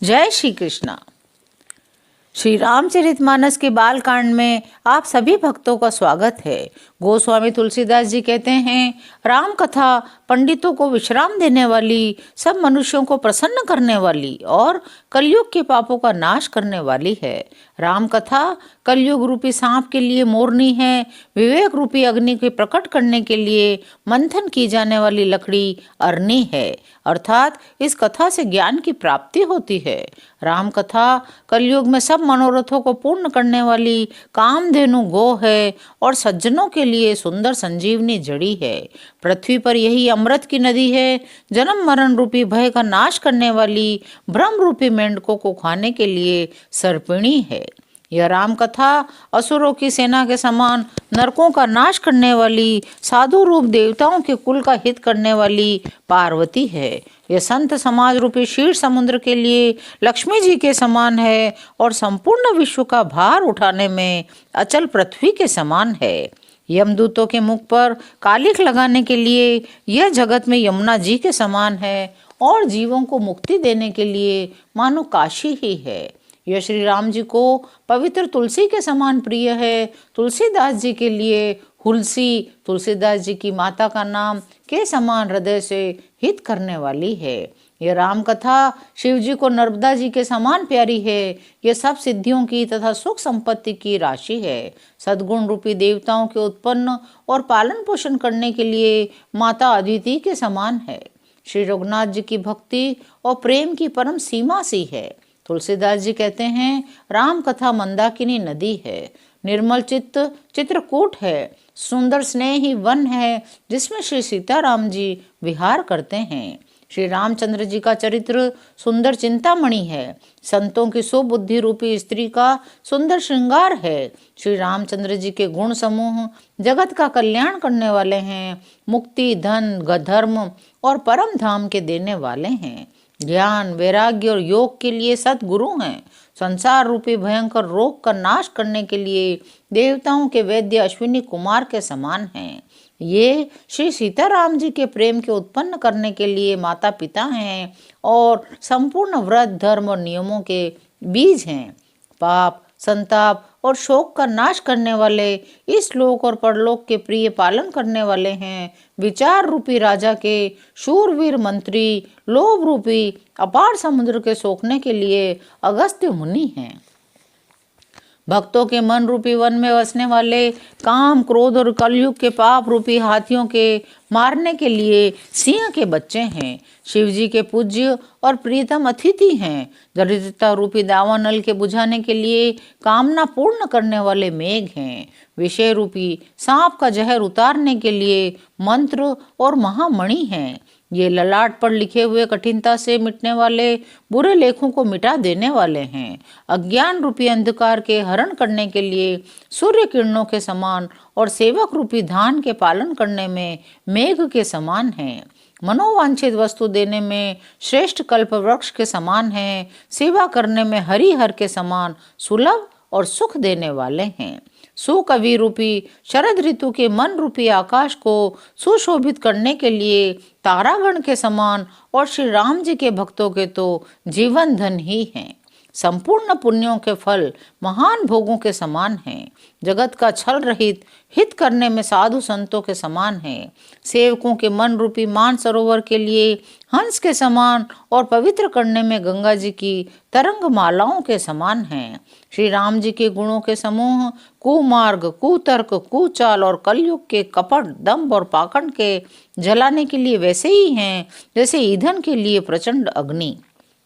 जय श्री कृष्णा। श्री रामचरितमानस के बालकांड में आप सभी भक्तों का स्वागत है। गोस्वामी तुलसीदास जी कहते हैं, राम कथा पंडितों को विश्राम देने वाली, सब मनुष्यों को प्रसन्न करने वाली और कलयुग के पापों का नाश करने वाली है। राम कथा कलयुग रूपी सांप के लिए मोरनी है, विवेक रूपी अग्नि के प्रकट करने के लिए मंथन की जाने वाली लकड़ी अरनी है, अर्थात इस कथा से ज्ञान की प्राप्ति होती है। राम कथा कलयुग में सब मनोरथों को पूर्ण करने वाली कामधेनु गो है और सज्जनों के लिए सुंदर संजीवनी जड़ी है। पृथ्वी पर यही अमृत की नदी है, जन्म मरण रूपी भय का नाश करने वाली ब्रह्म रूपी मेंढकों को खाने के लिए सर्पिणी है। यह राम कथा असुरों की सेना के समान नरकों का नाश करने वाली, साधु रूप देवताओं के कुल का हित करने वाली पार्वती है। यह संत समाज रूपी क्षीर समुद्र के लिए लक्ष्मी जी के समान है और संपूर्ण विश्व का भार उठाने में अचल पृथ्वी के समान है। यमदूतों के मुख पर कालिख लगाने के लिए यह जगत में यमुना जी के समान है और जीवों को मुक्ति देने के लिए मानो काशी ही है। यह श्री राम जी को पवित्र तुलसी के समान प्रिय है। तुलसीदास जी के लिए हुलसी, तुलसीदास जी की माता का नाम, के समान हृदय से हित करने वाली है। यह राम कथा शिव जी को नर्मदा जी के समान प्यारी है। यह सब सिद्धियों की तथा सुख संपत्ति की राशि है। सद्गुण रूपी देवताओं के उत्पन्न और पालन पोषण करने के लिए माता अदिति के समान है। श्री रघुनाथ जी की भक्ति और प्रेम की परम सीमा सी है। तुलसीदास जी कहते हैं, राम कथा मंदाकिनी नदी है, निर्मल चित्त चित्रकूट है, सुंदर स्नेही वन है जिसमें श्री सीताराम जी विहार करते हैं। श्री रामचंद्र जी का चरित्र सुंदर चिंतामणि है, संतों की सुबुद्धि रूपी स्त्री का सुंदर श्रृंगार है। श्री रामचंद्र जी के गुण समूह जगत का कल्याण करने वाले हैं, मुक्ति, धन, धर्म और परम धाम के देने वाले हैं। ज्ञान, वैराग्य और योग के लिए सतगुरु हैं। संसार रूपी भयंकर रोग का नाश करने के लिए देवताओं के वैद्य अश्विनी कुमार के समान हैं। ये श्री सीताराम जी के प्रेम के उत्पन्न करने के लिए माता पिता हैं और संपूर्ण व्रत, धर्म और नियमों के बीज हैं। पाप, संताप और शोक का नाश करने वाले, इस लोक और परलोक के प्रिय पालन करने वाले हैं। विचार रूपी राजा के शूरवीर मंत्री, लोभ रूपी अपार समुद्र के सोखने के लिए अगस्त्य मुनि हैं। भक्तों के मन रूपी वन में बसने वाले, काम, क्रोध और कलयुग के पाप रूपी हाथियों के मारने के लिए सिंह के बच्चे हैं। शिव जी के पूज्य और प्रियतम अतिथि हैं। दरिद्रता रूपी दावानल के बुझाने के लिए कामना पूर्ण करने वाले मेघ हैं। विषय रूपी सांप का जहर उतारने के लिए मंत्र और महामणि हैं। ये ललाट पर लिखे हुए कठिनता से मिटने वाले बुरे लेखों को मिटा देने वाले हैं। अज्ञान रूपी अंधकार के हरण करने के लिए सूर्य किरणों के समान और सेवक रूपी धान के पालन करने में मेघ के समान हैं। मनोवांछित वस्तु देने में श्रेष्ठ कल्प वृक्ष के समान हैं। सेवा करने में हरिहर के समान सुलभ और सुख देने वाले हैं। सुकवि रूपी शरद ऋतु के मन रूपी आकाश को सुशोभित करने के लिए तारागण के समान और श्री राम जी के भक्तों के तो जीवन धन ही हैं। संपूर्ण पुण्यों के फल महान भोगों के समान हैं। जगत का छल रहित हित करने में साधु संतों के समान हैं। सेवकों के मन रूपी मान सरोवर के लिए हंस के समान और पवित्र करने में गंगा जी की तरंग मालाओं के समान हैं। श्री राम जी के गुणों के समूह कुमार्ग, कुतर्क, कुचाल और कलयुग के कपट, दंभ और पाखंड के जलाने के लिए वैसे ही हैं जैसे ईंधन के लिए प्रचंड अग्नि।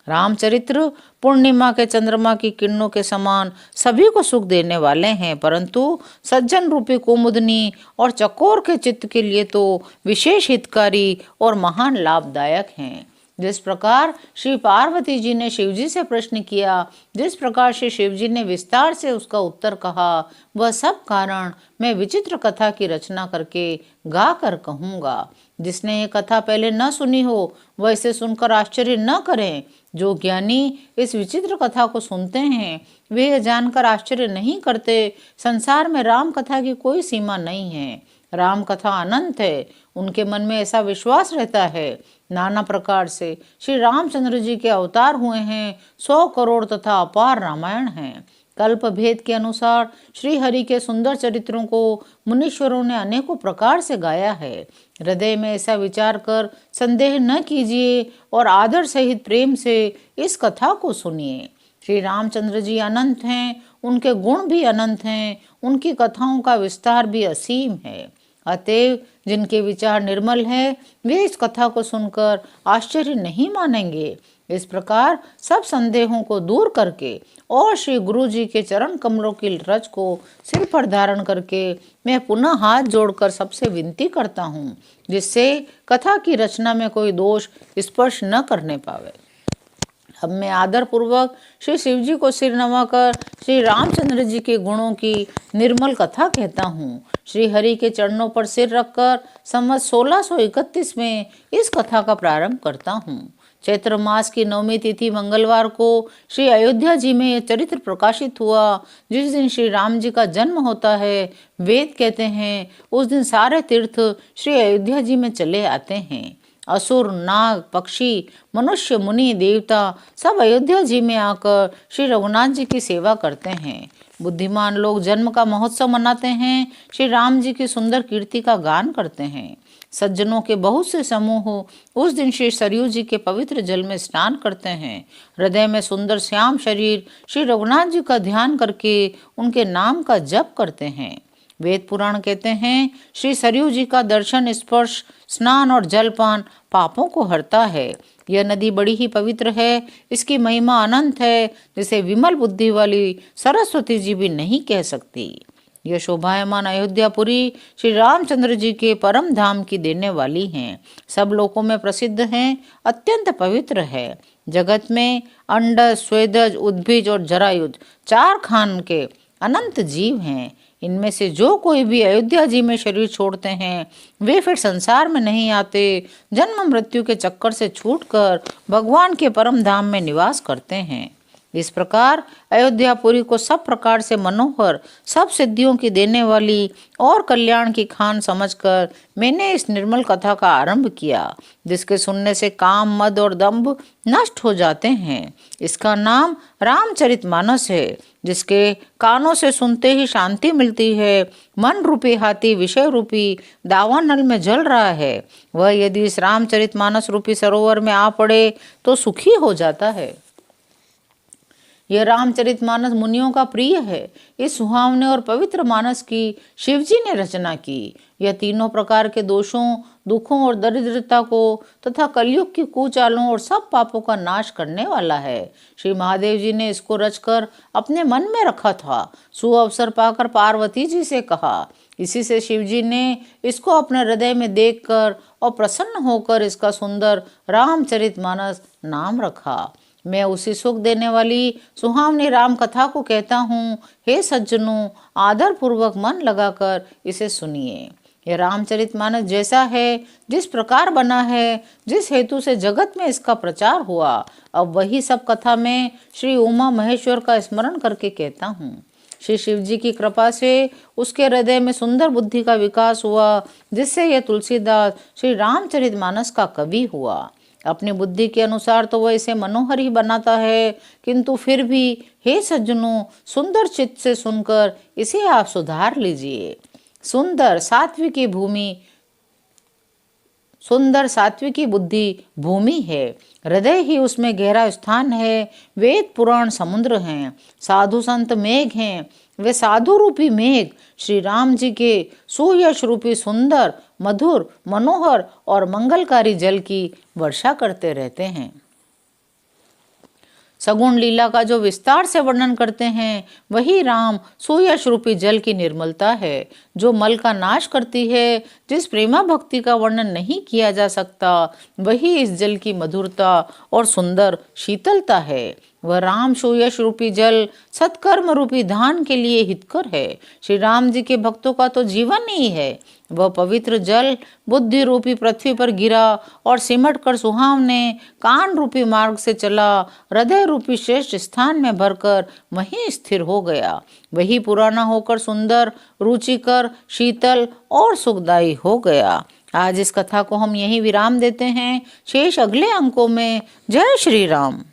रामचरित्र पूर्णिमा के चंद्रमा की किरणों के समान सभी को सुख देने वाले हैं, परंतु सज्जन रूपी कुमुदनी और चकोर के चित्त के लिए तो विशेष हितकारी और महान लाभदायक हैं। जिस प्रकार श्री पार्वती जी ने शिव जी से प्रश्न किया, जिस प्रकार से शिव जी ने विस्तार से उसका उत्तर कहा, वह सब कारण मैं विचित्र कथा की रचना करके गा कर कहूँगा। जिसने ये कथा पहले न सुनी हो वह इसे सुनकर आश्चर्य न करें। जो ज्ञानी इस विचित्र कथा को सुनते हैं वे यह जानकर आश्चर्य नहीं करते, संसार में राम कथा की कोई सीमा नहीं है। राम कथा अनंत है। उनके मन में ऐसा विश्वास रहता है नाना प्रकार से श्री रामचंद्र जी के अवतार हुए हैं। 100 करोड़ तथा अपार रामायण हैं। कल्प भेद के अनुसार श्री हरि के सुंदर चरित्रों को मुनीश्वरों ने अनेकों प्रकार से गाया है। हृदय में ऐसा विचार कर संदेह न कीजिए और आदर सहित प्रेम से इस कथा को सुनिए। श्री रामचंद्र जी अनंत हैं, उनके गुण भी अनंत हैं, उनकी कथाओं का विस्तार भी असीम है। अतएव जिनके विचार निर्मल है वे इस कथा को सुनकर आश्चर्य नहीं मानेंगे। इस प्रकार सब संदेहों को दूर करके और श्री गुरु जी के चरण कमलों की रज को सिर पर धारण करके मैं पुनः हाथ जोड़कर सबसे विनती करता हूँ, जिससे कथा की रचना में कोई दोष स्पर्श न करने पावे। अब मैं आदर पूर्वक श्री शिव जी को सिर नवाकर श्री रामचंद्र जी के गुणों की निर्मल कथा कहता हूँ। श्री हरि के चरणों पर सिर रखकर संवत 1631 में इस कथा का प्रारंभ करता हूँ। चैत्र मास की 9वीं तिथि मंगलवार को श्री अयोध्या जी में यह चरित्र प्रकाशित हुआ। जिस दिन श्री राम जी का जन्म होता है, वेद कहते हैं उस दिन सारे तीर्थ श्री अयोध्या जी में चले आते हैं। असुर, नाग, पक्षी, मनुष्य, मुनि, देवता सब अयोध्या जी में आकर श्री रघुनाथ जी की सेवा करते हैं। बुद्धिमान लोग जन्म का महोत्सव मनाते हैं, श्री राम जी की सुंदर कीर्ति का गान करते हैं। सज्जनों के बहुत से समूह उस दिन श्री सरयू जी के पवित्र जल में स्नान करते हैं। हृदय में सुंदर श्याम शरीर श्री रघुनाथ जी का ध्यान करके उनके नाम का जप करते हैं। वेद पुराण कहते हैं श्री सरयू जी का दर्शन, स्पर्श, स्नान और जलपान पापों को हरता है। यह नदी बड़ी ही पवित्र है, इसकी महिमा अनंत है, जिसे विमल बुद्धि वाली सरस्वती जी भी नहीं कह सकती। यह शोभायमान अयोध्यापुरी श्री रामचंद्र जी के परम धाम की देने वाली हैं। सब लोकों में प्रसिद्ध हैं, अत्यंत पवित्र है। जगत में अंडज, स्वेदज, उद्भिज और जरायुज 4 खान के अनंत जीव हैं। इनमें से जो कोई भी अयोध्या जी में शरीर छोड़ते हैं वे फिर संसार में नहीं आते, जन्म मृत्यु के चक्कर से छूटकर भगवान के परम धाम में निवास करते हैं। इस प्रकार अयोध्यापुरी को सब प्रकार से मनोहर, सब सिद्धियों की देने वाली और कल्याण की खान समझकर मैंने इस निर्मल कथा का आरंभ किया, जिसके सुनने से काम, मद और दंभ नष्ट हो जाते हैं। इसका नाम रामचरितमानस है, जिसके कानों से सुनते ही शांति मिलती है। मन रूपी हाथी विषय रूपी दावानल में जल रहा है, वह यदि इस रामचरितमानस रूपी सरोवर में आ पड़े तो सुखी हो जाता है। यह रामचरितमानस मुनियों का प्रिय है। इस सुहावने और पवित्र मानस की शिवजी ने रचना की। यह तीनों प्रकार के दोषों, दुखों और दरिद्रता को तथा कलयुग की कुचालों और सब पापों का नाश करने वाला है। श्री महादेव जी ने इसको रचकर अपने मन में रखा था। सुअवसर पाकर पार्वती जी से कहा। इसी से शिवजी ने इसको अपने हृदय में देखकर और प्रसन्न होकर इसका सुंदर रामचरितमानस नाम रखा। मैं उसी सुख देने वाली सुहावनी राम कथा को कहता हूँ। हे सज्जनों, आदर पूर्वक मन लगाकर इसे सुनिए। यह रामचरितमानस जैसा है, जिस प्रकार बना है, जिस हेतु से जगत में इसका प्रचार हुआ, अब वही सब कथा में श्री उमा महेश्वर का स्मरण करके कहता हूँ। श्री शिव जी की कृपा से उसके हृदय में सुंदर बुद्धि का विकास हुआ, जिससे यह तुलसीदास श्री रामचरितमानस का कवि हुआ। अपनी बुद्धि के अनुसार तो वह इसे मनोहर ही बनाता है, किंतु फिर भी हे सज्जनों, सुंदर चित्त से सुनकर इसे आप सुधार लीजिए। सुंदर सात्विकी बुद्धि भूमि है, हृदय ही उसमें गहरा स्थान है। वेद पुराण समुद्र हैं, साधु संत मेघ हैं। वे साधु रूपी मेघ श्री राम जी के सुयश रूपी सुंदर, मधुर, मनोहर और मंगलकारी जल की वर्षा करते रहते हैं। सगुण लीला का जो विस्तार से वर्णन करते हैं वही राम सुयश रूपी जल की निर्मलता है, जो मल का नाश करती है। जिस प्रेमा भक्ति का वर्णन नहीं किया जा सकता वही इस जल की मधुरता और सुंदर शीतलता है। वह राम सुयश रूपी जल सत्कर्म रूपी धान के लिए हितकर है। श्री राम जी के भक्तों का तो जीवन ही है। वह पवित्र जल बुद्धि रूपी पृथ्वी पर गिरा और सिमट कर सुहावने कान रूपी मार्ग से चला, हृदय रूपी श्रेष्ठ स्थान में भरकर वहीं स्थिर हो गया। वही पुराना होकर सुंदर, रुचिकर, शीतल और सुखदायी हो गया। आज इस कथा को हम यहीं विराम देते हैं। शेष अगले अंकों में। जय श्री राम।